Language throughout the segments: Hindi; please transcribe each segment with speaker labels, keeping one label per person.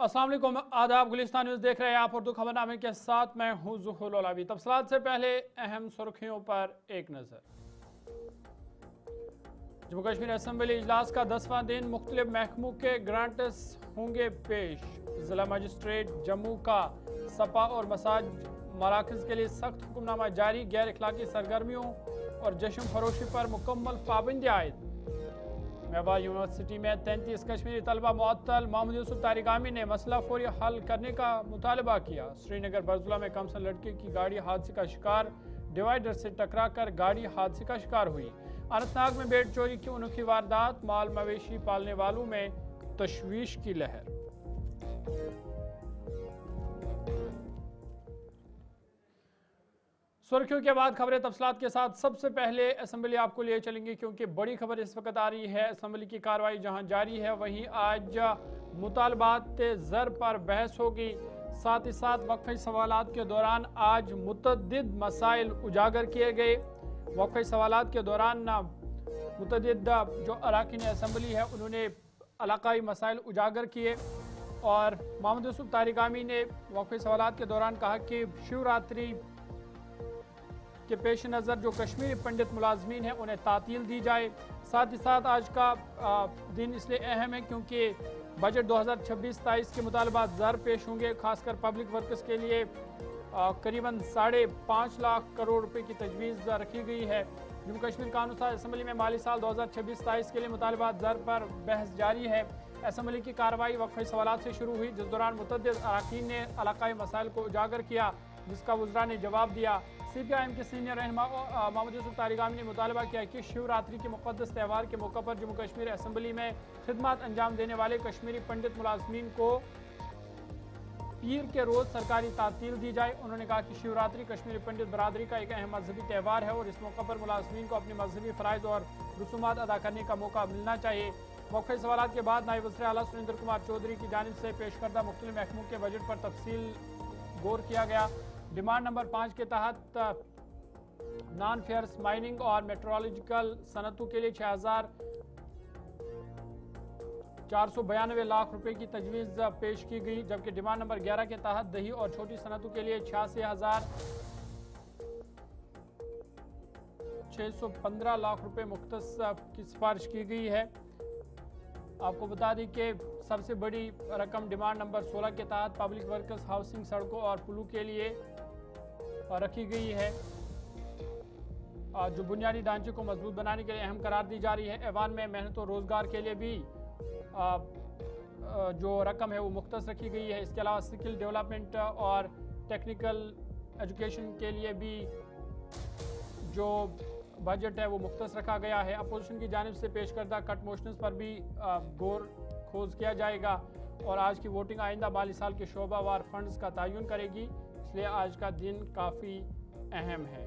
Speaker 1: अस्सलाम वालेकुम, आदाब। गुलिस्तान न्यूज़ देख रहे हैं आप। उर्दू खबरनामे के साथ मैं हूं ज़ुहुल औलावी। तफसीलात से पहले अहम सुर्खियों पर एक नज़र। जम्मू कश्मीर असम्बली इजलास का 10वां दिन, मुख्तलिफ महकमों के ग्रांट्स होंगे पेश। जिला मजिस्ट्रेट जम्मू का सपा और मसाज मराकज़ के लिए सख्त हुक्मनामा जारी। गैर अखलाकी सरगर्मियों और जश्न फरोशी पर मुकम्मल पाबंदी आयद। मेवात यूनिवर्सिटी में 33 कश्मीरी तलबा मुअत्तल। मोहम्मद यूसुफ तारिगामी ने मसला फौरी हल करने का मुतालबा किया। श्रीनगर बरजुला में कमसन लड़के की गाड़ी हादसे का शिकार, डिवाइडर से टकरा कर गाड़ी हादसे का शिकार हुई। अनंतनाग में बेड चोरी की अनोखी वारदात, माल मवेशी पालने वालों में तशवीश की लहर। सुर्खियों के बाद खबरें तफसीलात के साथ। सबसे पहले असम्बली आपको लिए चलेंगे क्योंकि बड़ी खबर इस वक्त आ रही है। असम्बली की कार्रवाई जहां जारी है, वहीं आज मुतालबात ज़र पर बहस होगी। साथ ही साथ वक्फे सवालात के दौरान आज मुतअद्दिद मसाइल उजागर किए गए। वक्फे सवालात के दौरान मुतअद्दिद जो अरकान असम्बली है उन्होंने इलाकाई मसाइल उजागर किए। और मोहम्मद यूसुफ तारिगामी ने वक्फे सवालात के दौरान कहा कि शिवरात्रि के पेश नज़र जो कश्मीरी पंडित मुलाजमीन हैं उन्हें तातील दी जाए। साथ ही साथ आज का दिन इसलिए अहम है क्योंकि बजट 2026-27 के मुतालबात ज़र पेश होंगे। खासकर पब्लिक वर्कर्स के लिए करीबन 5.5 लाख करोड़ रुपए की तजवीज़ रखी गई है। जम्मू कश्मीर कानून साज असम्बली में माली साल 2026-27 के लिए मुतालबात ज़र पर बहस जारी है। असम्बली की कार्रवाई वक्फे सवालात से शुरू हुई, जिस दौरान मुतअद्दिद अरकान ने इलाकाई मसाइल को उजागर किया, जिसका वज़रा ने जवाब दिया। CPIM के सीनियर रहनुमा मोहम्मद यूसुफ तारिगामी ने मुतालबा किया कि शिवरात्रि के मुक़द्दस त्यौहार के मौके पर जम्मू कश्मीर असम्बली में खिदमत अंजाम देने वाले कश्मीरी पंडित मुलाजमीन को पीर के रोज़ सरकारी तातील दी जाए। उन्होंने कहा कि शिवरात्रि कश्मीरी पंडित बरादरी का एक अहम मजहबी त्यौहार है और इस मौके पर मुलाजमीन को अपने मजहबी फ़राइज़ और रसूमात अदा करने का मौका मिलना चाहिए। वक्फे सवालात के बाद नायब वज़ीर आला सुरेंद्र कुमार चौधरी की जानिब से पेश करदा मुख्तलिफ महकमों के बजट पर तफसील गौर किया गया। डिमांड नंबर 5 के तहत नॉन फेयर्स माइनिंग और मेट्रोलॉजिकल सनतों के लिए 6,492 लाख रुपए की तजवीज़ पेश की गई, जबकि डिमांड नंबर 11 के तहत दही और छोटी सनतों के लिए 86,615 लाख रुपए मुख्तस की सिफारिश की गई है। आपको बता दें कि सबसे बड़ी रकम डिमांड नंबर 16 के तहत पब्लिक वर्कर्स हाउसिंग, सड़कों और पुलों के लिए रखी गई है, जो बुनियादी ढांचे को मजबूत बनाने के लिए अहम करार दी जा रही है। ऐवान में मेहनत और रोज़गार के लिए भी जो रकम है वो मुख्तस रखी गई है। इसके अलावा स्किल डेवलपमेंट और टेक्निकल एजुकेशन के लिए भी जो बजट है वो मुख्तस रखा गया है। अपोजिशन की जानिब से पेश करदा कट मोशंस पर भी गौर खोज किया जाएगा और आज की वोटिंग आइंदा माली साल के शोबावार फंड्स का तयन करेगी, इसलिए आज का दिन काफ़ी अहम है।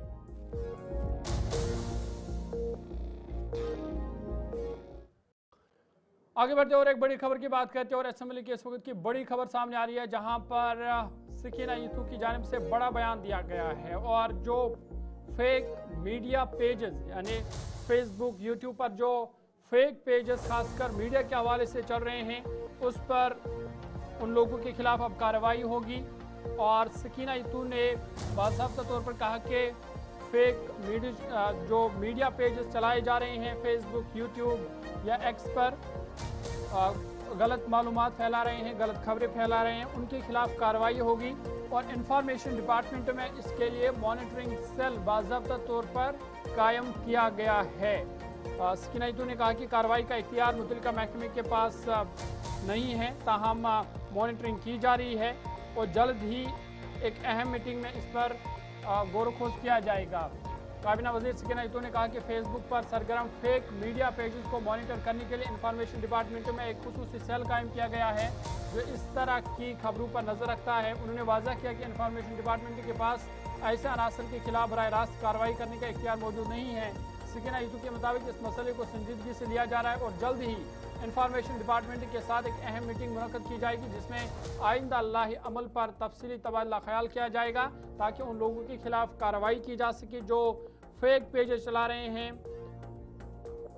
Speaker 1: आगे बढ़ते और एक बड़ी खबर की बात करते हैं और असेंबली की इस वक्त की बड़ी खबर सामने आ रही है, जहां पर सकीना यीथू की जानिब से बड़ा बयान दिया गया है और जो फेक मीडिया पेजेस यानी फेसबुक, यूट्यूब पर जो फेक पेजेस खासकर मीडिया के हवाले से चल रहे हैं उस पर उन लोगों के खिलाफ अब कार्रवाई होगी। और सकीना यीथू ने बाज़ाब्ता तौर पर कहा कि फेक जो मीडिया पेजेस चलाए जा रहे हैं फेसबुक, यूट्यूब या एक्स पर गलत मालूमात फैला रहे हैं, गलत खबरें फैला रहे हैं, उनके खिलाफ कार्रवाई होगी। और इंफॉर्मेशन डिपार्टमेंट में इसके लिए मॉनिटरिंग सेल बाज़ाब्ता तौर पर कायम किया गया है। सकीना यीथू ने कहा कि कार्रवाई का इख्तियार मुतल्लिका महकमे के पास नहीं है, ताहम मॉनिटरिंग की जा रही है और जल्द ही एक अहम मीटिंग में इस पर गौर खोज किया जाएगा। काबीना वज़ीर सकीना यीथू ने कहा कि फेसबुक पर सरगर्म फेक मीडिया पेजेस को मॉनिटर करने के लिए इंफॉर्मेशन डिपार्टमेंट में एक खुसूसी सेल कायम किया गया है जो इस तरह की खबरों पर नज़र रखता है। उन्होंने वाज़ा किया कि इंफॉर्मेशन डिपार्टमेंट के पास ऐसे अनासर के खिलाफ बराह रास्त कार्रवाई करने का इख्तियार मौजूद नहीं है। सकीना यीथू के मुताबिक इस मसले को संजीदगी से लिया जा रहा है और जल्द ही इंफॉर्मेशन डिपार्टमेंट के साथ एक अहम मीटिंग मुनक्कद की जाएगी जिसमें आइंदा अल्लाही अमल पर तफसीली तबादला ख्याल किया जाएगा ताकि उन लोगों के खिलाफ कार्रवाई की जा सके जो फेक पेजेस चला रहे हैं,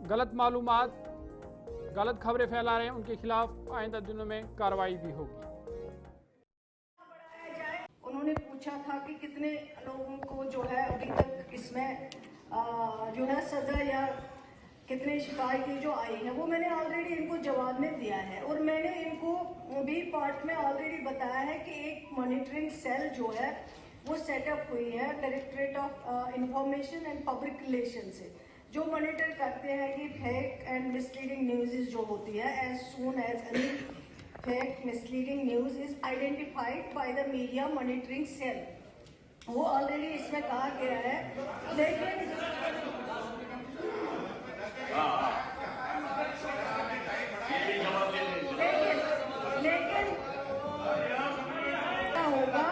Speaker 1: गलत मालूमात, गलत खबरें फैला रहे हैं, उनके खिलाफ आइंदा दिनों में कार्रवाई भी होगी।
Speaker 2: पूछा था कि कितने लोगों को जो है अभी तक इसमें जो है सजा या कितने शिकायतें जो आई हैं, वो मैंने ऑलरेडी इनको जवाब में दिया है। और मैंने इनको भी पार्ट में ऑलरेडी बताया है कि एक मॉनिटरिंग सेल जो है वो सेटअप हुई है directorate of information and public relation से, जो मॉनिटर करते हैं कि फेक एंड मिसलीडिंग न्यूज़ जो होती है, as soon as any fake misleading news is identified by the media monitoring cell, वो ऑलरेडी इसमें कहा गया है। लेकिन क्या होगा,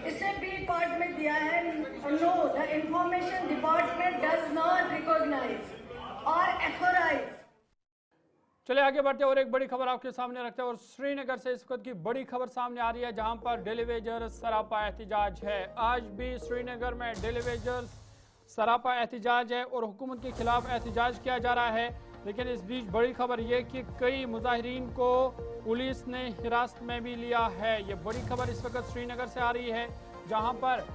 Speaker 2: इसे बी पार्ट में दिया है, no the information department does not recognise और ऑथराइज।
Speaker 1: चलिए आगे बढ़ते और एक बड़ी खबर आपके सामने रखते हैं और श्रीनगर से इस वक्त की बड़ी खबर सामने आ रही है, जहां पर डेली वेजर्स सरापा एहतिजाज है। आज भी श्रीनगर में डेली वेजर्स सरापा एहतिजाज है और हुकूमत के खिलाफ एहतिजाज किया जा रहा है। लेकिन इस बीच बड़ी खबर यह कि कई मुजाहिरीन को पुलिस ने हिरासत में भी लिया है। ये बड़ी खबर इस वक्त श्रीनगर से आ रही है, जहां पर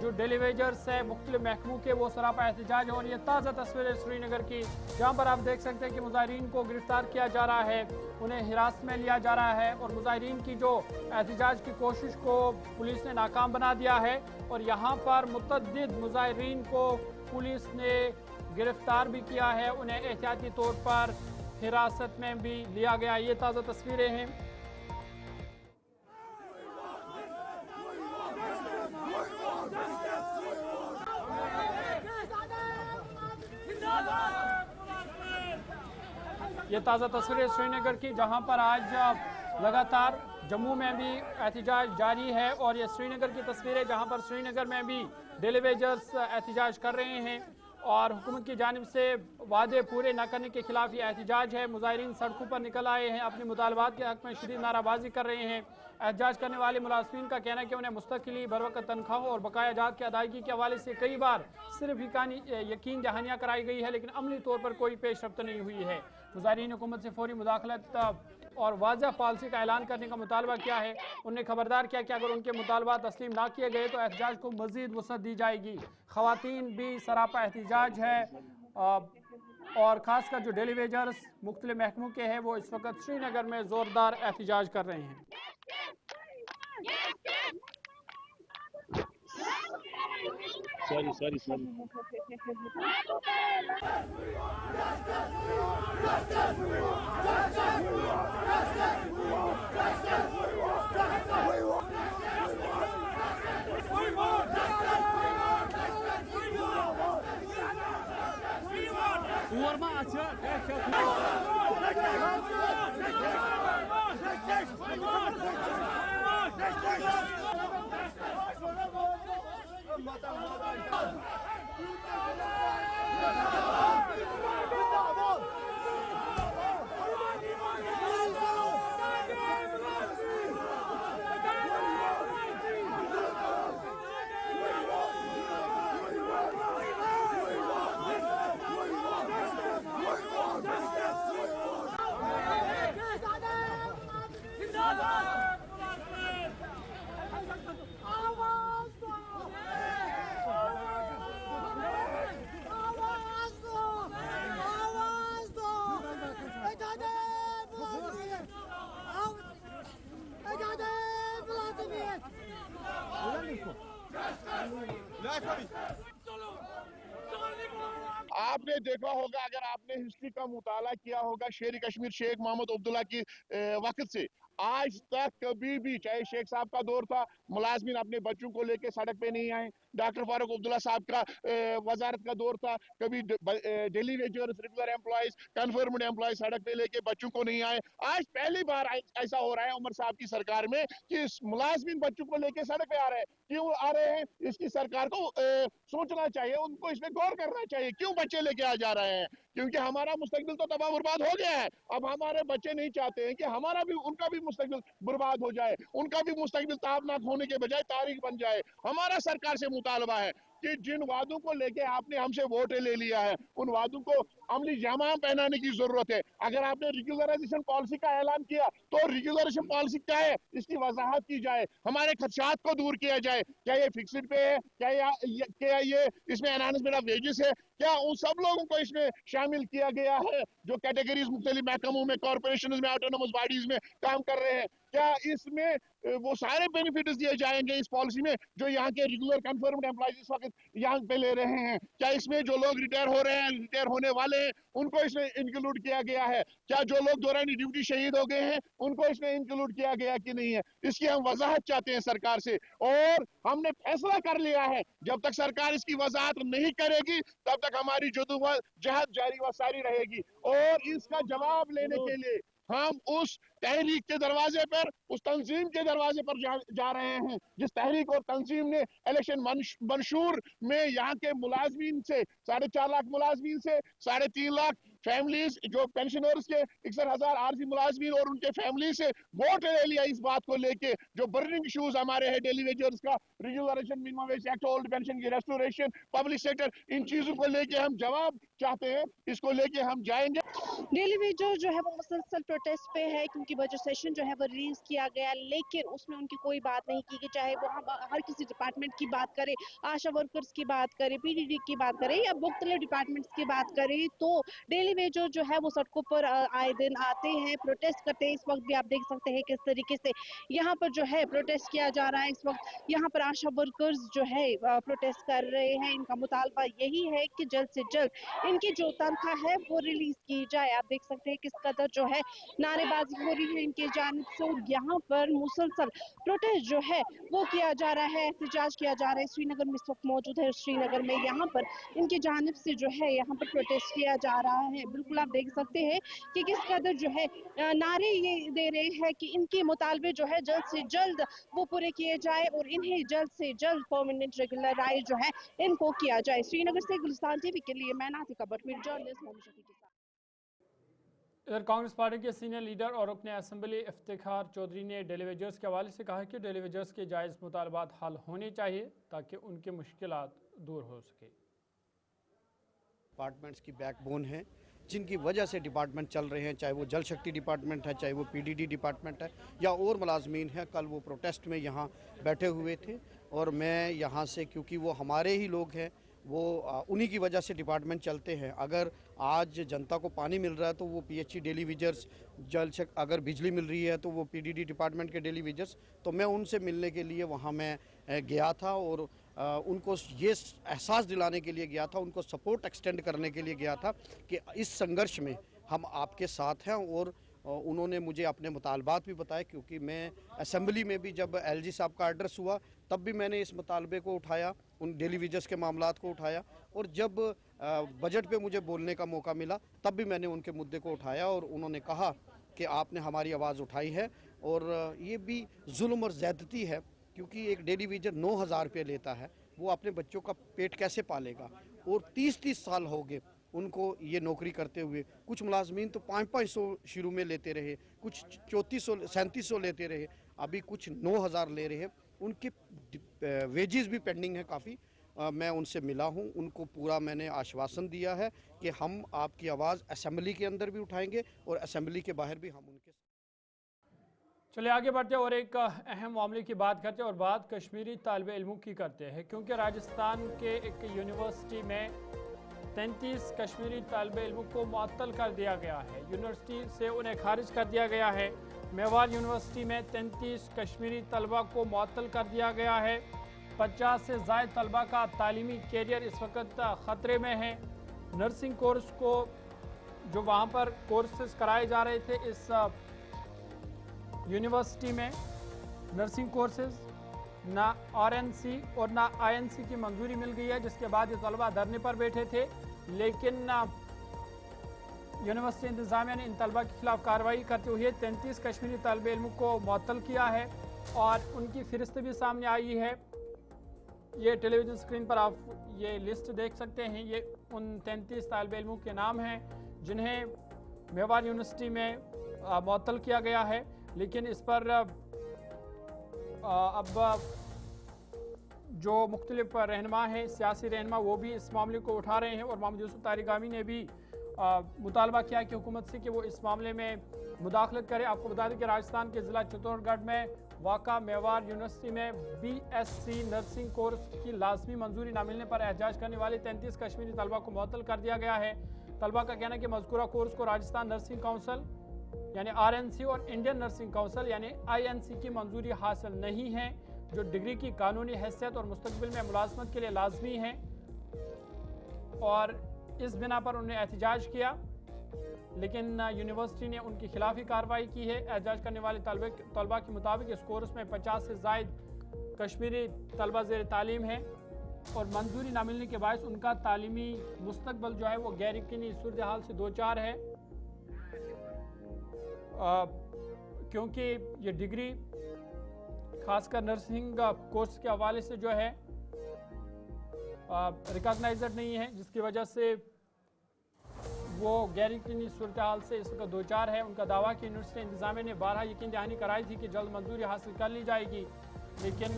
Speaker 1: जो डेली वेजर्स है मुख्तलिफ महकमों के वो सरापा एहतिजाज है। और ये ताज़ा तस्वीर है श्रीनगर की, जहाँ पर आप देख सकते हैं कि मुजाहिरीन को गिरफ्तार किया जा रहा है, उन्हें हिरासत में लिया जा रहा है और मुजाहिरीन की जो एहतिजाज की कोशिश को पुलिस ने नाकाम बना दिया है। और यहाँ पर मुतअद्दिद मुजाहिरीन को पुलिस ने गिरफ्तार भी किया है, उन्हें एहतियाती तौर पर हिरासत में भी लिया गया। ये ताज़ा तस्वीरें हैं। ये ताज़ा तस्वीरें श्रीनगर की, जहां पर आज लगातार जम्मू में भी एहतिजाज जारी है। और ये श्रीनगर की तस्वीरें जहां पर श्रीनगर में भी डेली वेजर्स एहतिजाज कर रहे हैं और हुकूमत की जानिब से वादे पूरे न करने के खिलाफ ये एहतिजाज है। मुजाहिरीन सड़कों पर निकल आए हैं, अपने मुतालबात के हक में शदीद नाराबाजी कर रहे हैं। एहतजाज करने वाले मुलाजमीन का कहना है कि उन्हें मुस्तकिली बरवकत तनख्वाहों और बकाया जात की अदायगी के हवाले से कई बार सिर्फ यकीन दहानियाँ कराई गई है, लेकिन अमली तौर पर कोई पेशरफ्त नहीं हुई है। मुजाहिरीन हुकूमत से फौरी मुदाखलत और वाज़ह पॉलिसी का ऐलान करने का मुतालबा किया है। उन्हें खबरदार किया कि अगर उनके मुतालबा तस्लीम ना किए गए तो एहतजाज को मज़ीद वसअत दी जाएगी। ख़वातीन भी सरापा एहतजाज है और ख़ासकर जो डेली वेजर्स मुख्तलिफ महकमों के हैं वो इस वक्त श्रीनगर में ज़ोरदार एहतजाज कर रहे हैं।
Speaker 3: sorry आपने देखा होगा, अगर आपने हिस्ट्री का मुताला किया होगा शेर कश्मीर शेख मोहम्मद अब्दुल्ला की वक्त से आज तक कभी भी, चाहे शेख साहब का दौर था, मुलाजमीन अपने बच्चों को लेके सड़क पे नहीं आए। डॉक्टर फारूक अब्दुल्ला साहब का वजारत का दौर था, कभी daily wagers, regular employees, confirmed employees सड़क पे लेके बच्चों को नहीं आए। आज पहली बार ऐसा हो रहा है उमर साहब की सरकार में कि मुलाजमीन बच्चों को लेके सड़क पे आ रहे हैं। क्यों आ रहे हैं, इसकी सरकार को सोचना चाहिए, उनको इसमें गौर करना चाहिए, क्यों बच्चे लेके आ जा रहे हैं। क्योंकि हमारा मुस्तकबिल तो तबाह बर्बाद हो गया है। अब हमारे बच्चे नहीं चाहते हैं कि हमारा भी, उनका भी मुस्तकबिल बर्बाद हो जाए, उनका भी मुस्तकबिल ताबनाक होने के बजाय तारीख बन जाए। हमारा सरकार से मुतालबा है कि जिन वादों को लेके आपने हमसे वोट ले लिया है, उन वादों को अमली जामा पहनाने की जरूरत है। अगर आपने रेगुलराइजेशन पॉलिसी का ऐलान किया तो रेगुलराइजेशन पॉलिसी क्या है, इसकी वजाहत की जाए, हमारे खदशात को दूर किया जाए। क्या ये फिक्स्ड पे है, क्या ये इसमें एनहांसमेंट ऑफ वेजेस है, क्या उन सब लोगों को इसमें शामिल किया गया है जो कैटेगरीज मुख्तलिफ महकमों में, कॉर्पोरेशन में, ऑटोनोमस बॉडीज में काम कर रहे हैं? क्या इसमें वो सारे बेनिफिट्स दिए जाएंगे इस पॉलिसी में जो यहाँ के रेगुलर कन्फर्म्ड एम्प्लॉइज इस वक्त यहाँ पे ले रहे हैं? क्या इसमें जो लोग रिटायर हो रहे हैं, रिटायर होने वाले हैं, उनको इसमें इंक्लूड किया गया है? क्या जो लोग दौरानी ड्यूटी शहीद हो गए हैं उनको इसमें इंक्लूड किया गया कि नहीं है? इसकी हम वजाहत चाहते हैं सरकार से, और हमने फैसला कर लिया है जब तक सरकार इसकी वजाहत नहीं करेगी तब तक हमारी जद्दोजहद जारी व सारी रहेगी। और इसका जवाब लेने के लिए हम उस तहरीक के दरवाजे पर, उस तंजीम के दरवाजे पर जा रहे हैं जिस तहरीक और तंजीम ने इलेक्शन मंशूर में यहाँ के मुलाजमीन से, 4.5 लाख मुलाजमीन से 3.5 लाख फैमिलीज जो पेंशनर्स के 61,000 आरजी मुलाजमीन और उनके फैमिली से वोट ले लिया इस बात को लेके, जो बर्निंग इश्यूज हमारे हैं, डेली वेजर्स का regularisation, minimum wage act, old pension की रेस्टोरेशन, पब्लिक सेक्टर, इन चीजों को लेके हम जवाब चाहते हैं, इसको लेके हम जाएंगे।
Speaker 4: डेली वेजर जो है वो मुसलसल प्रोटेस्ट पे है क्योंकि बजट सेशन जो है वो रिलीज किया गया, लेकिन उसमें उनकी कोई बात नहीं की कि चाहे वो हम हर किसी डिपार्टमेंट की बात करें, आशा वर्कर्स की बात करें, पीडीडी की बात करें या मुख्तलिफ डिपार्टमेंट्स की बात करें, तो डेली वेजर जो है वो सड़कों पर आए दिन आते हैं, प्रोटेस्ट करते हैं। इस वक्त भी आप देख सकते हैं किस तरीके से यहाँ पर जो है प्रोटेस्ट किया जा रहा है। इस वक्त यहाँ पर आशा वर्कर्स जो है प्रोटेस्ट कर रहे हैं। इनका मुतालबा यही है कि जल्द से जल्द इनकी जो तनख्वाह है वो रिलीज की जाए। आप देख सकते हैं किस कदर जो है नारेबाजी हो रही है इनकी जानिब से, और यहाँ पर मुसलसल प्रोटेस्ट जो है वो किया जा रहा है, एहतजाज किया जा रहा है। श्रीनगर में इस वक्त मौजूद है, श्रीनगर में यहाँ पर इनकी जानिब से जो है यहाँ पर प्रोटेस्ट किया जा रहा है। बिल्कुल आप देख सकते हैं कि किस कदर जो है नारे ये दे रहे हैं कि इनके मुतालबे जो है जल्द से जल्द वो पूरे किए जाए और इन्हें जल्द से जल्द परमानेंट रेगुलराइज जो है इनको किया जाए। श्रीनगर से गुलिस्तान टीवी के लिए मैं नातिका बटमीर, जर्नलिस्ट मोहम्मद शफी के साथ।
Speaker 1: इधर कांग्रेस पार्टी के सीनियर लीडर और अपने असेंबली इफ्तिखार चौधरी ने डेली वेजर्स के हवाले से कहा कि डेली वेजर्स के जायज़ मुतालबात हल होने चाहिए ताकि उनके मुश्किलात दूर हो सके।
Speaker 5: डिपार्टमेंट्स की बैकबोन है जिनकी वजह से डिपार्टमेंट चल रहे हैं, चाहे वो जल शक्ति डिपार्टमेंट है, चाहे वो पीडीडी डिपार्टमेंट है या और मुलाजमीन है। कल वो प्रोटेस्ट में यहाँ बैठे हुए थे और मैं यहाँ से, क्योंकि वो हमारे ही लोग हैं, वो उन्हीं की वजह से डिपार्टमेंट चलते हैं। अगर आज जनता को पानी मिल रहा है तो वो पीएचई डेली वेजर्स, अगर बिजली मिल रही है तो वो पीडीडी डिपार्टमेंट के डेली वेजर्स। तो मैं उनसे मिलने के लिए वहाँ मैं गया था और उनको ये एहसास दिलाने के लिए गया था, उनको सपोर्ट एक्सटेंड करने के लिए गया था कि इस संघर्ष में हम आपके साथ हैं। और उन्होंने मुझे अपने मुतालबात भी बताए, क्योंकि मैं असेंबली में भी जब एलजी साहब का एड्रेस हुआ तब भी मैंने इस मुतालबे को उठाया, उन डेली वेजर्स के मामलात को उठाया, और जब बजट पे मुझे बोलने का मौका मिला तब भी मैंने उनके मुद्दे को उठाया और उन्होंने कहा कि आपने हमारी आवाज़ उठाई है और ये भी जुल्म और ज़्यादती है, क्योंकि एक डेली वेजर 9,000 रुपये लेता है, वो अपने बच्चों का पेट कैसे पालेगा? और 30-30 साल हो गए उनको ये नौकरी करते हुए। कुछ मुलाजमीन तो 500-500 शुरू में लेते रहे, कुछ 3400-3700 लेते रहे, अभी कुछ 9,000 ले रहे हैं। उनके वेजेस भी पेंडिंग है काफ़ी। मैं उनसे मिला हूं, उनको पूरा मैंने आश्वासन दिया है कि हम आपकी आवाज़ असेंबली के अंदर भी उठाएंगे और असेंबली के बाहर भी हम उनके।
Speaker 1: चलिए आगे बढ़ते हैं और एक अहम मामले की बात करते हैं और बात कश्मीरी तालिब इल्मों की करते हैं, क्योंकि राजस्थान के एक यूनिवर्सिटी में 33 कश्मीरी तालिब इल्मों को मुअत्तल कर दिया गया है। यूनिवर्सिटी से उन्हें खारिज कर दिया गया है। मेवाड़ यूनिवर्सिटी में 33 कश्मीरी तलबा को मुअत्तल कर दिया गया है। 50 से ज़ायद तलबा का तालीमी कैरियर इस वक्त ख़तरे में है। नर्सिंग कोर्स को जो वहाँ पर कोर्सेज कराए जा रहे थे इस यूनिवर्सिटी में, नर्सिंग कोर्सेज ना आरएनसी और ना आईएनसी की मंजूरी मिल गई है, जिसके बाद ये तलबा धरने पर बैठे थे। लेकिन यूनिवर्सिटी इंतज़ामिया ने इन तलबा के खिलाफ कार्रवाई करते हुए 33 कश्मीरी तालिब इल्मों को मुअत्तल किया है और उनकी फ़हरिस्त भी सामने आई है। ये टेलीविज़न स्क्रीन पर आप ये लिस्ट देख सकते हैं। ये उन 33 तालिब इल्मों के नाम हैं जिन्हें मेवाड़ यूनिवर्सिटी में मुअत्तल किया गया है। लेकिन इस पर अब जो मुख्तलिफ रहनुमा हैं, सियासी रहनुमा, वो भी इस मामले को उठा रहे हैं और मोहम्मद यूसुफ तारिगामी ने भी मुतालबा किया कि हुकूमत से कि वो इस मामले में मुदाखलत करे। आपको बता दें कि राजस्थान के ज़िला चित्तौड़गढ़ में वाक़ा मेवाड़ यूनिवर्सिटी में BSc नर्सिंग कोर्स की लाजमी मंजूरी न मिलने पर एहतजाज करने वाले 33 कश्मीरी तलबा को मुअत्तल कर दिया गया है। तलबा का कहना है कि मज़कूरा कोर्स को राजस्थान नर्सिंग काउंसिल यानी RNC और इंडियन नर्सिंग काउंसिल यानी INC की मंजूरी हासिल नहीं है, जो डिग्री की कानूनी हैसियत और मुस्तकबिल में मुलाजमत के लिए लाजमी है, और इस बिना पर उन्होंने एहतजाज किया, लेकिन यूनिवर्सिटी ने उनके खिलाफ ही कार्रवाई की है। एहतजाज करने वाले तलबा के मुताबिक इस कोर्स में 50 से ज़ायद कश्मीरी तलबा ज़ेर तालीम है और मंजूरी ना मिलने के बायस उनका तालीमी मुस्तकबल जो है वो गैर यकीनी सूरत हाल से दो चार है, क्योंकि ये डिग्री खासकर नर्सिंग कोर्स के हवाले से जो है रिकॉग्नाइज्ड नहीं है, जिसकी वजह से वो गैर यकीनी सूरत हाल से इस वक्त दो चार है। उनका दावा कि यूनिवर्सिटी इंतजामिया ने 12 यकीन दहानी कराई थी कि जल्द मंजूरी हासिल कर ली जाएगी, लेकिन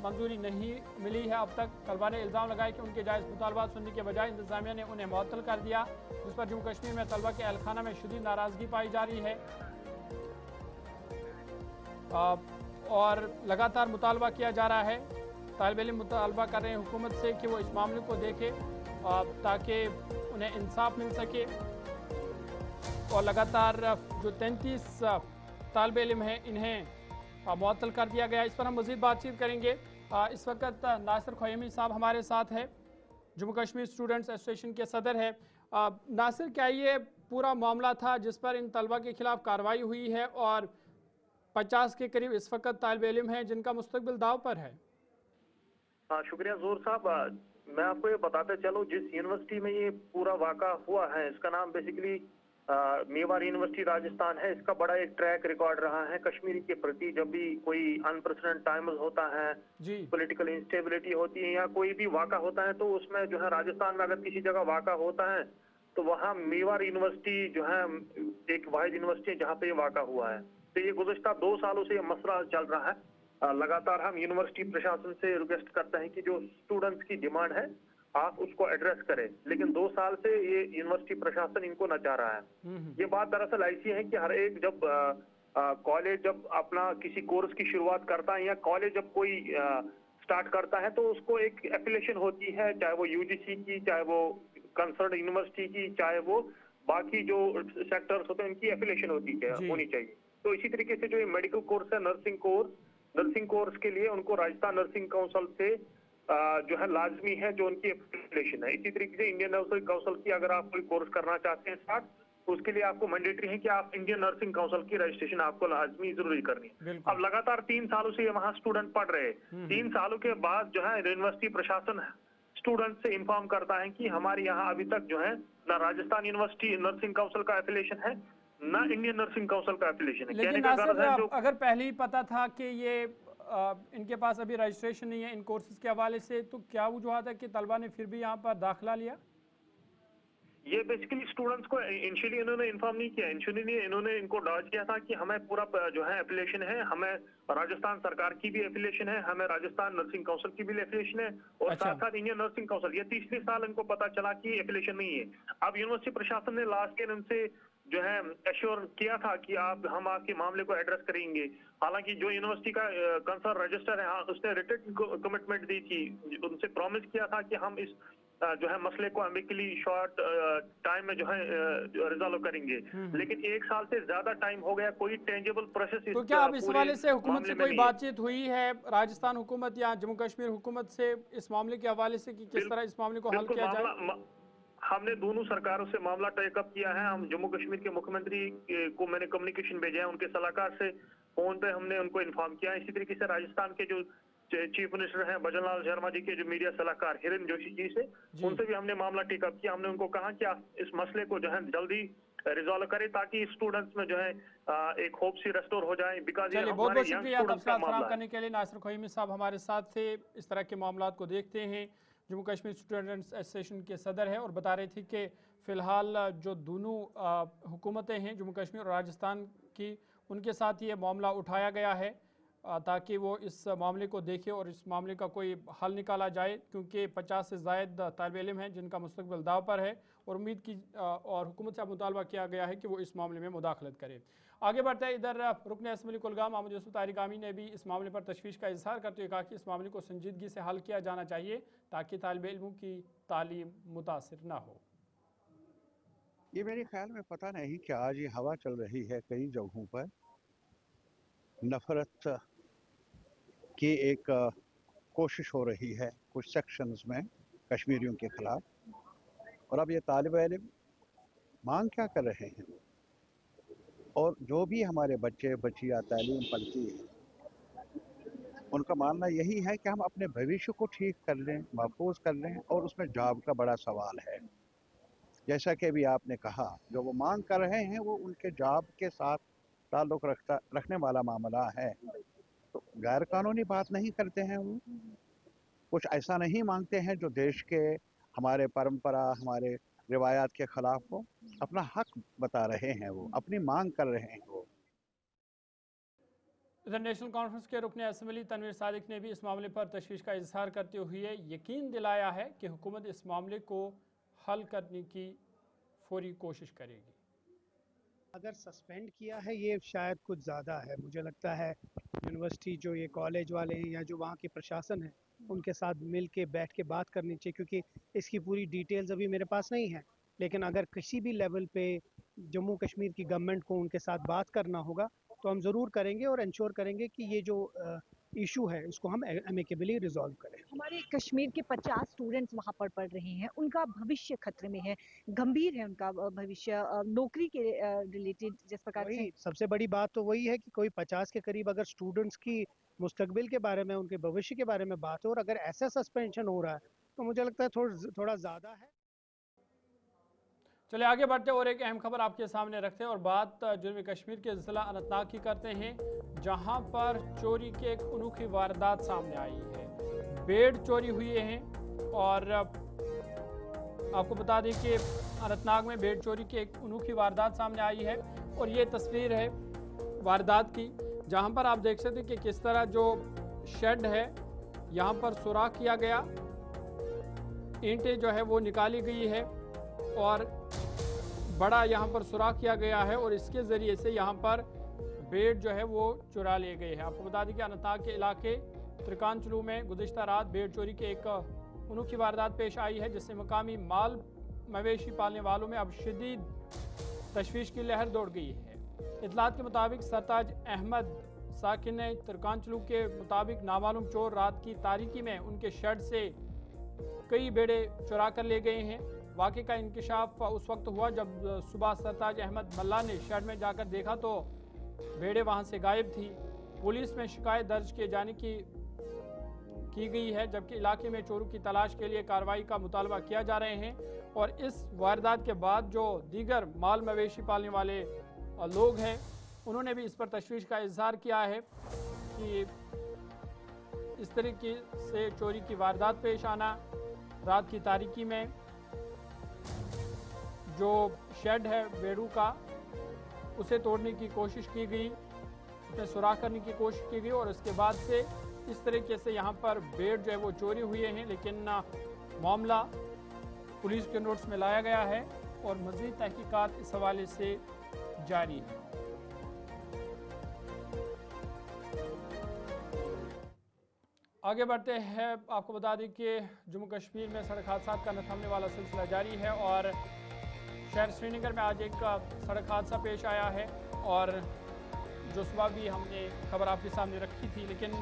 Speaker 1: मंजूरी नहीं मिली है अब तक। तलबा ने इल्ज़ाम लगाया कि उनके जायज़ मुतालबात सुनने के बजाय इंतजामिया ने उन्हें मुअत्तल कर दिया, जिस पर जम्मू कश्मीर में तलबा के अहलखाना में शदीद नाराज़गी पाई जा रही है और लगातार मुतालबा किया जा रहा है। तालिब इल्म मुतालबा कर रहे हैं हुकूमत से कि वो इस मामले को देखे ताकि उन्हें इंसाफ मिल सके, और लगातार जो 33 तालिब इल्म हैं इन्हें मुअत्तल कर दिया गया। इस पर हम मज़ीद बातचीत करेंगे। इस वक्त नासिर ख़ुयमी साहब हमारे साथ है, जम्मू कश्मीर स्टूडेंट्स एसोसिएशन के सदर है। नासिर, क्या ये पूरा मामला था जिस पर इन तलबा के खिलाफ कार्रवाई हुई है और 50 के करीब इस वक्त तालिब इल्म हैं जिनका मुस्तकबिल दाव पर है?
Speaker 6: हाँ, शुक्रिया ज़ोर साहब। मैं आपको ये बताते चलूँ, जिस यूनिवर्सिटी में ये पूरा वाक़ा हुआ है इसका नाम बेसिकली मेवाड़ यूनिवर्सिटी राजस्थान है। इसका बड़ा एक ट्रैक रिकॉर्ड रहा है कश्मीरी के प्रति। जब भी कोई अनप्रेसिडेंट टाइम्स होता है, पॉलिटिकल इंस्टेबिलिटी होती है या कोई भी वाक़ा होता है, तो उसमें जो है राजस्थान में अगर किसी जगह वाक़ा होता है तो वहाँ मेवाड़ यूनिवर्सिटी जो है एक वाहिद यूनिवर्सिटी है जहाँ पे ये वाक़ा हुआ है। तो ये गुज़श्ता 2 सालों से ये मसला चल रहा है। लगातार हम यूनिवर्सिटी प्रशासन से रिक्वेस्ट करते हैं कि जो स्टूडेंट्स की डिमांड है आप उसको एड्रेस करें, लेकिन 2 साल से ये यूनिवर्सिटी प्रशासन इनको नचा रहा है। ये बात दरअसल ऐसी है कि हर एक जब कॉलेज जब अपना किसी कोर्स की शुरुआत करता है या कॉलेज जब कोई स्टार्ट करता है तो उसको एक एफिलिएशन होती है, चाहे वो UGC की, चाहे वो कंसर्न यूनिवर्सिटी की, चाहे वो बाकी जो सेक्टर्स होते हैं उनकी एफिलिएशन होनी चाहिए। तो इसी तरीके से जो ये मेडिकल कोर्स है, नर्सिंग कोर्स के लिए उनको राजस्थान नर्सिंग काउंसिल से जो है लाजमी है जो उनकी एफिलिएशन है। इसी तरीके से इंडियन नर्सिंग काउंसिल की अगर आप कोई कोर्स करना चाहते हैं स्टार्ट, तो उसके लिए आपको मैंडेटरी है कि आप इंडियन नर्सिंग काउंसिल की रजिस्ट्रेशन आपको लाजमी जरूरी करनी है। अब लगातार 3 सालों से वहाँ स्टूडेंट पढ़ रहे हैं। 3 सालों के बाद जो है यूनिवर्सिटी प्रशासन स्टूडेंट से इन्फॉर्म करता है कि हमारे यहाँ अभी तक जो है ना राजस्थान यूनिवर्सिटी नर्सिंग काउंसिल का एफिलिएशन है, ना इंडियन नर्सिंग काउंसिल का एफिलिएशन है।
Speaker 1: लेकिन नासिर, अगर पहले ही पता था कि ये इनके पास अभी रजिस्ट्रेशन नहीं है इन कोर्सेज के हवाले से, तो क्या वजूहत है कि तलबा ने फिर भी यहाँ पर दाखिला लिया?
Speaker 6: ये बेसिकली स्टूडेंट्स को इनिशियली इन्होंने इन्फॉर्म नहीं किया। इनिशियली इन्होंने इनको डॉज किया था कि हमें पूरा जो है एफिलिएशन है, हमें राजस्थान सरकार की भी एफिलिएशन है, हमें राजस्थान नर्सिंग काउंसिल की भी एफिलिएशन है और साथ साथ इंडियन नर्सिंग काउंसिल। ये तीसरे साल इनको पता चला कि एफिलिएशन नहीं है। अब यूनिवर्सिटी प्रशासन ने लास्ट ईयर इनसे जो है एश्योर किया था कि हम आपके मामले को एड्रेस करेंगे। हालांकि जो यूनिवर्सिटी का कंसर्न रजिस्टर है उसने रिटन कमिटमेंट दी थी, उनसे प्रॉमिस किया था कि हम इस जो है मसले को एमिकली शॉर्ट टाइम में जो है रिजॉल्व करेंगे, लेकिन 1 साल से ज्यादा टाइम हो गया, कोई टेंजेबल प्रोसेस।
Speaker 1: तो क्या अब इस हवाले से हुकूमत से कोई बातचीत हुई है, राजस्थान हुकूमत या जम्मू कश्मीर हुकूमत से इस मामले के हवाले से कि किस तरह इस मामले को हल किया जाए?
Speaker 6: हमने दोनों सरकारों से मामला टेकअप किया है। हम जम्मू कश्मीर के मुख्यमंत्री को मैंने कम्युनिकेशन भेजा है, उनके सलाहकार से फोन पे हमने उनको इन्फॉर्म किया। इसी तरीके से राजस्थान के जो चीफ मिनिस्टर हैं भजन लाल शर्मा जी के जो मीडिया सलाहकार हिरेन जोशी जी से, उनसे भी हमने मामला टेकअप किया। हमने उनको कहा कि आप इस मसले को जो है जल्दी रिजॉल्व करें ताकि स्टूडेंट्स में जो है एक होप सी रेस्टोर हो जाए। बिकॉज
Speaker 1: बहुत बहुत शुक्रिया तफसीलात फराहम करने के लिए। नासिर ख़ुयमी साहब हमारे साथ थे। इस तरह के मामलों को देखते हैं। जम्मू कश्मीर स्टूडेंट्स एसोसिएशन के सदर है और बता रहे थे कि फ़िलहाल जो दोनों हुकूमतें हैं जम्मू कश्मीर और राजस्थान की, उनके साथ ये मामला उठाया गया है। ताकि वो इस मामले को देखे और इस मामले का कोई हल निकाला जाए, क्योंकि 50 से ज़ायद तालिब इल्म हैं जिनका मुस्तकबिल दाव पर है और उम्मीद की और हुकूमत से मुतालबा किया गया है कि वो इस मामले में मुदाखलत करे। आगे बढ़ते हैं, इधर रुकन असम्बली कुलगाम मोहम्मद यूसुफ तारिक आमी ने भी इस मामले पर तशवीश का इजहार करते हुए कहा कि इस मामले को संजीदगी से हल किया जाना चाहिए ताकि तालिब इल्मों की तालीम मुतासिर ना हो।
Speaker 7: ये मेरे ख्याल में पता नहीं कि आज ये हवा चल रही है कई जगहों पर नफरत की एक कोशिश हो रही है कुछ सेक्शंस में कश्मीरियों के खिलाफ, और अब ये तालिब इल्म मांग क्या कर रहे हैं, और जो भी हमारे बच्चे बच्चियाँ तालीम पढ़ती हैं उनका मानना यही है कि हम अपने भविष्य को ठीक कर लें, महफूज कर लें, और उसमें जॉब का बड़ा सवाल है। जैसा कि अभी आपने कहा, जो वो मांग कर रहे हैं वो उनके जॉब के साथ ताल्लुक़ रखने वाला मामला है, तो गैर कानूनी बात नहीं करते हैं। वो कुछ ऐसा नहीं मांगते हैं जो देश के हमारे परंपरा हमारे रिवायात के खिलाफ हो, अपना हक बता रहे हैं, वो अपनी मांग कर रहे हैं। वो
Speaker 1: इधर नेशनल कॉन्फ्रेंस के रुकन असम्बली तनवीर सादिक ने भी इस मामले पर तशवीश का इजहार करते हुए यकीन दिलाया है कि हुकूमत इस मामले को हल करने की फौरी कोशिश करेगी।
Speaker 8: अगर सस्पेंड किया है ये शायद कुछ ज़्यादा है, मुझे लगता है यूनिवर्सिटी जो ये कॉलेज वाले हैं या जो वहाँ के प्रशासन है उनके साथ मिल के बैठ के बात करनी चाहिए, क्योंकि इसकी पूरी डिटेल्स अभी मेरे पास नहीं है। लेकिन अगर किसी भी लेवल पे जम्मू कश्मीर की गवर्नमेंट को उनके साथ बात करना होगा तो हम ज़रूर करेंगे और इंश्योर करेंगे कि ये जो इशू है इसको हम एमिकेबली रिजॉल्व करें।
Speaker 9: हमारे कश्मीर के 50 स्टूडेंट्स वहाँ पर पढ़ रहे हैं, उनका भविष्य खतरे में है, गंभीर है उनका भविष्य नौकरी के रिलेटेड। जिस प्रकार से
Speaker 8: सबसे बड़ी बात तो वही है कि कोई 50 के करीब अगर स्टूडेंट्स की मुस्तकबिल के बारे में, उनके भविष्य के बारे में बात हो, और अगर ऐसा सस्पेंशन हो रहा है तो मुझे लगता है थोड़ा ज़्यादा है।
Speaker 1: चलिए आगे बढ़ते और एक अहम खबर आपके सामने रखते हैं और बात जुनूबी कश्मीर के ज़िला अनंतनाग की करते हैं, जहां पर चोरी की एक अनोखी वारदात सामने आई है। बेड चोरी हुए हैं और आपको बता दें कि अनंतनाग में बेड चोरी की एक अनोखी वारदात सामने आई है और ये तस्वीर है वारदात की, जहां पर आप देख सकते हैं कि किस तरह जो शेड है यहाँ पर सुराख किया गया, ईंटें जो है वो निकाली गई है और बड़ा यहाँ पर सुराख किया गया है और इसके ज़रिए से यहाँ पर बेड जो है वो चुरा लिए गए हैं। आपको बता दें कि अनंतनाग के इलाके त्रिकांचलू में गुज़िश्ता रात बेड चोरी की एक अनोखी वारदात पेश आई है, जिससे मकामी माल मवेशी पालने वालों में अब शदीद तशवीश की लहर दौड़ गई है। इतलात के मुताबिक सरताज अहमद साकिन त्रिकांचलू के मुताबिक नामालूम चोर रात की तारीकी में उनके शेड से कई बेड़े चुरा कर ले गए हैं। वाक़े का इंकिशाफ उस वक्त हुआ जब सुबह सरताज अहमद मल्ला ने शेड में जाकर देखा तो बेड़े वहां से गायब थी। पुलिस में शिकायत दर्ज किए जाने की गई है, जबकि इलाके में चोरों की तलाश के लिए कार्रवाई का मुतालबा किया जा रहे हैं। और इस वारदात के बाद जो दीगर माल मवेशी पालने वाले लोग हैं उन्होंने भी इस पर तशवीश का इजहार किया है कि इस तरीके से चोरी की वारदात पेश आना, रात की तारीकी में जो शेड है बेड़ू का उसे तोड़ने की कोशिश की गई, उसमें सुराख करने की कोशिश की गई और उसके बाद से इस तरीके से यहाँ पर बेड जो है वो चोरी हुए हैं। लेकिन मामला पुलिस के नोटिस में लाया गया है और मज़ीद तहकीकात इस हवाले से जारी है। आगे बढ़ते हैं, आपको बता दें कि जम्मू कश्मीर में सड़क हादसा का न थमने वाला सिलसिला जारी है और शहर श्रीनगर में आज एक सड़क हादसा पेश आया है और जो सुबह भी हमने खबर आपके सामने रखी थी, लेकिन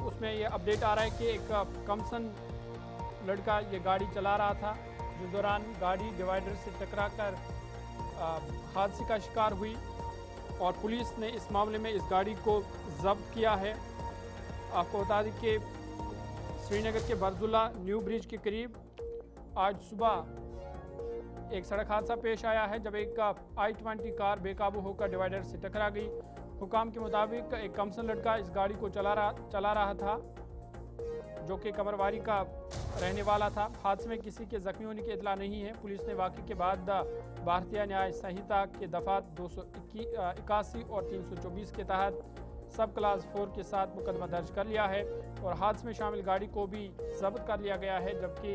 Speaker 1: उसमें ये अपडेट आ रहा है कि एक कमसन लड़का ये गाड़ी चला रहा था, जिस दौरान गाड़ी डिवाइडर से टकराकर हादसे का शिकार हुई और पुलिस ने इस मामले में इस गाड़ी को जब्त किया है। आपको बता दें कि श्रीनगर के बरजुल्ला न्यू ब्रिज के करीब आज सुबह एक सड़क हादसा पेश आया है जब एक I-20 कार बेकाबू होकर डिवाइडर से टकरा गई। हुकाम के मुताबिक एक कमसन लड़का इस गाड़ी को चला रहा था जो कि कमरवारी का रहने वाला था। हादसे में किसी के जख्मी होने की इतला नहीं है। पुलिस ने वाक़े के बाद भारतीय न्याय संहिता के दफ़ा 281 और 324 के तहत सब क्लास 4 के साथ मुकदमा दर्ज कर लिया है और हादसे में शामिल गाड़ी को भी जब्त कर लिया गया है, जबकि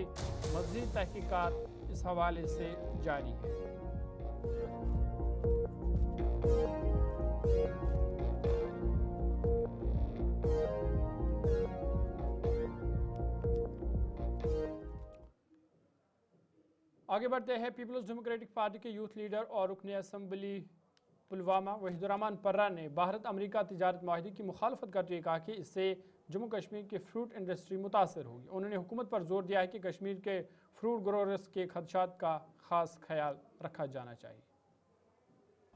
Speaker 1: मज़ीद तहकीकात इस हवाले से जारी है। आगे बढ़ते हैं। पीपल्स डेमोक्रेटिक पार्टी के यूथ लीडर और रुकन असम्बली पुलवामा वहीदुर्रहमान पर्रा ने भारत अमेरिका तिजारत माहिदे की मुखालफत करते हुए कहा कि इससे जम्मू कश्मीर की फ्रूट इंडस्ट्री मुतासर होगी। उन्होंने हुकूमत पर जोर दिया है कि कश्मीर के फ्रूट ग्रोअर्स के खदशात का खास ख्याल रखा जाना चाहिए।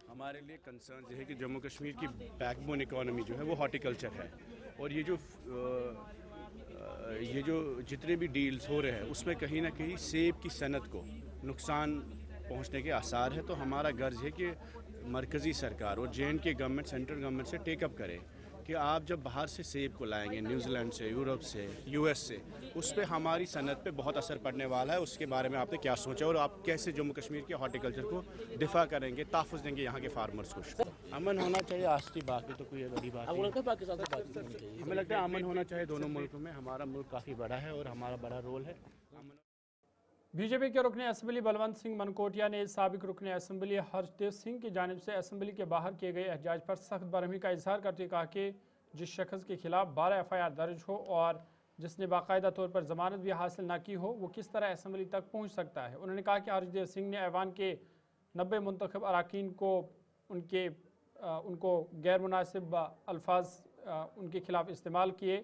Speaker 10: हमारे लिए कंसर्न ये है कि जम्मू कश्मीर की बैकबोन इकोनॉमी जो है वो हॉर्टिकल्चर है, और ये जो जितने भी डील्स हो रहे हैं उसमें कहीं ना कहीं सेब की सनत को नुकसान पहुंचने के आसार है। तो हमारा गर्ज है कि मरकज़ी सरकार और जे.एंड.के गवर्नमेंट सेंट्रल गवर्नमेंट से टेकअप करे कि आप जब बाहर से सेब को लाएंगे, न्यूजीलैंड से, यूरोप से, यूएस से, उस पर हमारी सनत पे बहुत असर पड़ने वाला है। उसके बारे में आपने क्या सोचा और आप कैसे जम्मू कश्मीर के हॉर्टिकल्चर को दिफा करेंगे, तहफ़्फ़ुज़ देंगे यहाँ के फार्मर्स को। अमन होना चाहिए आस्ती, बाकी तो कोई बड़ी बात नहीं। हमें लगता है अमन होना चाहिए दोनों मुल्कों में। हमारा मुल्क काफ़ी बड़ा है और हमारा बड़ा रोल है।
Speaker 1: बीजेपी के रुकन असम्बली बलवंत सिंह मनकोटिया ने साबिक रुकन असम्बली हर्षदेव सिंह की जानिब से असम्बली के बाहर किए गए एहतजाज पर सख्त बरहमी का इजहार करते हुए कहा कि जिस शख्स के खिलाफ 12 FIR दर्ज हो और जिसने बाकायदा तौर पर जमानत भी हासिल ना की हो, वो किस तरह असम्बली तक पहुँच सकता है। उन्होंने कहा कि हर्षदेव सिंह ने ऐवान के 90 मुंतखब अरकान को उनको गैर मुनासिब अल्फाज उनके खिलाफ इस्तेमाल किए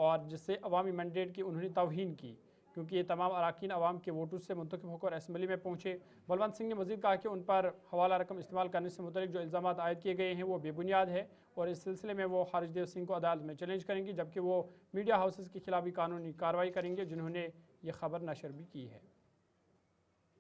Speaker 1: और जिससे अवामी मैंडेट की उन्होंने तौहीन की, क्योंकि ये तमाम अरकान अवाम के वोटों से मुंतखब होकर असम्बली में पहुँचे। बलवंत सिंह ने मजीद कहा कि उन पर हवाला रकम इस्तेमाल करने से मुतल्लिक जो इल्ज़ाम आयद किए गए हैं वो बेबुनियाद है और इस सिलसिले में वो हर्षदेव सिंह को अदालत में चैलेंज करेंगे, जबकि वो मीडिया हाउसेस के खिलाफ भी कानूनी कार्रवाई करेंगे जिन्होंने ये खबर नशर भी की है।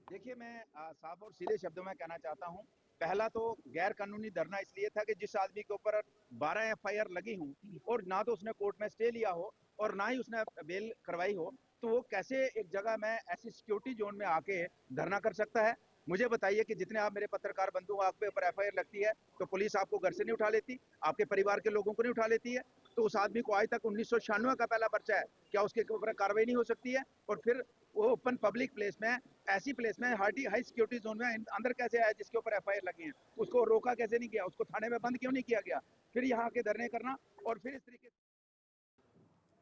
Speaker 11: देखिए, मैं साफ और सीधे शब्दों में कहना चाहता हूँ, पहला तो गैर कानूनी धरना इसलिए था कि जिस आदमी के ऊपर 12 FIR लगी हूँ और ना तो उसने कोर्ट में स्टे लिया हो और ना ही उसने बेल करवाई हो, तो वो कैसे एक जगह में ऐसी सिक्योरिटी जोन में आके धरना कर सकता है। मुझे बताइए कि जितने आप मेरे पत्रकार बंधु आपके ऊपर FIR लगती है तो पुलिस आपको घर से नहीं उठा लेती, आपके परिवार के लोगों को नहीं उठा लेती है। तो उस आदमी को आज तक 1996 का पहला पर्चा है, क्या उसके ऊपर कार्रवाई नहीं हो सकती है? और फिर वो ओपन पब्लिक प्लेस में, ऐसी प्लेस में हाई सिक्योरिटी जोन में अंदर कैसे आया जिसके ऊपर FIR लगी है? उसको रोका कैसे नहीं गया? उसको थाने में बंद क्यों नहीं किया गया? फिर यहाँ के धरने करना और फिर इस तरीके।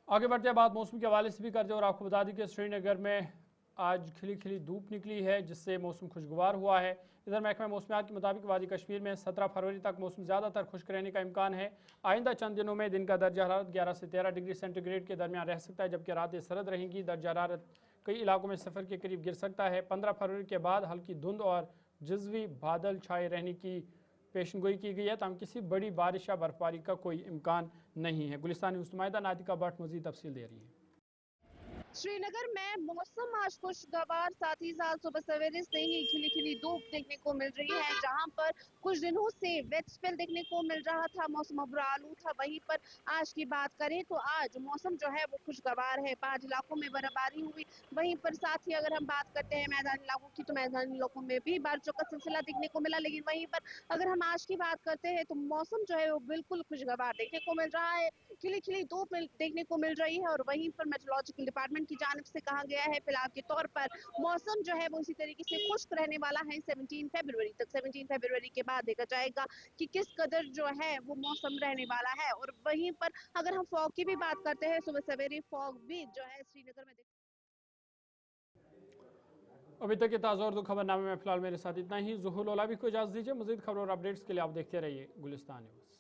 Speaker 1: आगे बढ़ते हैं, बात मौसम के हवाले से भी करते हैं और आपको बता दें कि श्रीनगर में आज खिली खिली धूप निकली है जिससे मौसम खुशगवार हुआ है। इधर महकमा मौसमियात के मुताबिक वादी कश्मीर में 17 फरवरी तक मौसम ज़्यादातर खुश्क रहने का इम्कान है। आइंदा चंद दिनों में दिन का दर्जा हरारत 11 से 13 डिग्री सेंटीग्रेड के दरमियान रह सकता है, जबकि रातें सरद रहेंगी। दर्जा हरारत कई इलाकों में सफ़र के करीब गिर सकता है। 15 फरवरी के बाद हल्की धुंध और जज़वी बादल छाए रहने की पेशनगोई की गई है, तमाम किसी बड़ी बारिश या बर्फबारी का कोई इम्कान नहीं है। गुलिस्तानी मुस्तमैदा नातिका भट्ट मज़ीद तफसील दे रही है।
Speaker 4: श्रीनगर में मौसम आज खुशगवार, साथ ही साथ सुबह सवेरे से ही खिली खिली धूप देखने को मिल रही है। जहां पर कुछ दिनों से वेट स्पेल देखने को मिल रहा था, मौसम अबरालू था, वहीं पर आज की बात करें तो आज मौसम जो है वो खुशगवार है। 5 इलाकों में बर्फबारी हुई, वहीं पर साथ ही अगर हम बात करते हैं मैदानी इलाकों की तो मैदानी इलाकों में भी बारिशों का सिलसिला देखने को मिला। लेकिन वहीं पर अगर हम आज की बात करते हैं तो मौसम जो है वो बिल्कुल खुशगवार देखने को मिल रहा है। खिली खिली धूप देखने को मिल रही है और वहीं पर मेट्रोलॉजिकल डिपार्टमेंट की जानिब से कहा गया है फिलहाल के तौर पर मौसम जो है वो इसी तरीके से खुश्क रहने वाला है 17 फरवरी तक। 17 फरवरी के बाद देखा जाएगा कि किस कदर जो है वो मौसम रहने वाला है। और वहीं पर अगर हम फॉग की भी बात करते हैं, सुबह सवेरे फॉग भी जो है श्रीनगर में
Speaker 1: अभी तक के ताज़ा उर्दू खबरनामे में फिलहाल मेरे साथ इतना ही। ज़ुहूर लोलाबी को इजाज़त दीजिए। मज़ीद खबरों और अपडेट्स के लिए आप देखते रहिए गुलिस्तान न्यूज़।